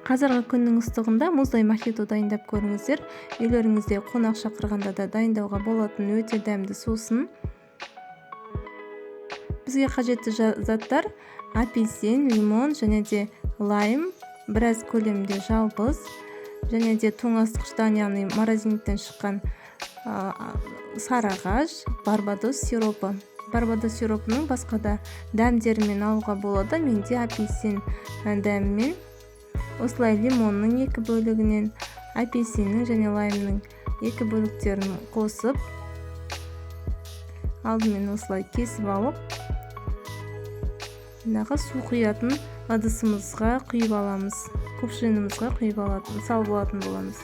Қазіргі күннің ыстығында мұздай мохито дайындап көріңіздер. Үйлеріңізде қонақ шақырғанда да дайындауға болатын өте дәмді сусын. Бізге қажетті заттар: апельсин, лимон және де лайм, біраз көлемде жалбыз және де тоңазытқыштан, яғни морозильниктен шыққан сары ағаш, барбадос сиропы. Барбадос сиропының басқа да дәмдерімен алуға болады. Менде апельсин дәмімен. Осылай лимонның 2 бөлігінен апельсиннің және лаймның 2 бөліктерін қосып, алдымен осылай кесіп алып, су құятын ыдысымызға құйып аламыз. Кувшинімізге құйып салып алатын боламыз.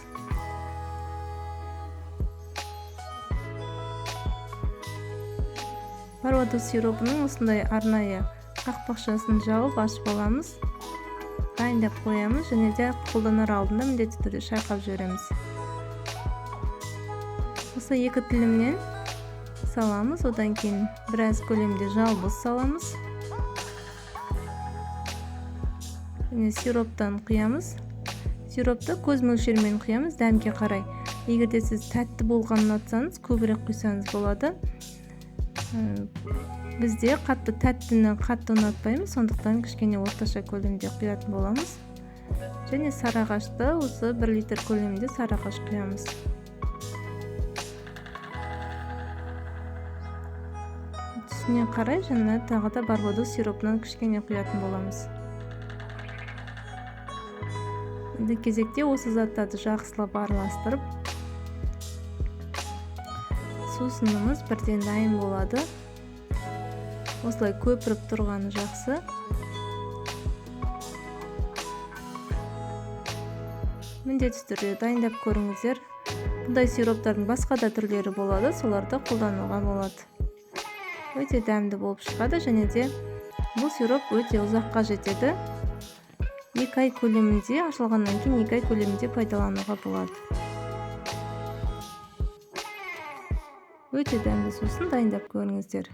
Барбадос сиропының осындай арнайы қақпақшасын жауып ашып аламыз. Дайындап қоямыз және де қолданар алдында міндетті түрде шайқап жібереміз. Осы 2 тілімнен саламыз, одан кейін біраз көлемде жалбыз саламыз. Және сироптан құямыз. Сиропты көз мөлшерімен құямыз, дәмге қарай. Егер де сіз тәтті болғанын ұнатсаңыз, көбірек құйсаңыз болады. Бізде тәттіні қатты ұнатпаймыз, сондықтан кішкене орташа көлемде құятын боламыз. Және сары ағашты осы 1 литр көлемде сары ағаш құямыз. Түсіне қарай және тағы да барбадос сиропынан кішкене құятын боламыз. Енді кезекте осы заттарды жақсылап араластырып, сусынымыз бірден дайын болады. Осылай көпіріп тұрғаны жақсы. Міндетті түрде дайындап көріңіздер. Бұндай сироптардың басқа да түрлері болады, соларды қолдануға болады. Өте дәмді болып шығады және де бұл сироп өте ұзаққа жетеді. 2 ай көлемінде, ашылғаннан кейін 2 ай көлемінде пайдалануға болады. Өте дәмді сусын, дайындап көріңіздер.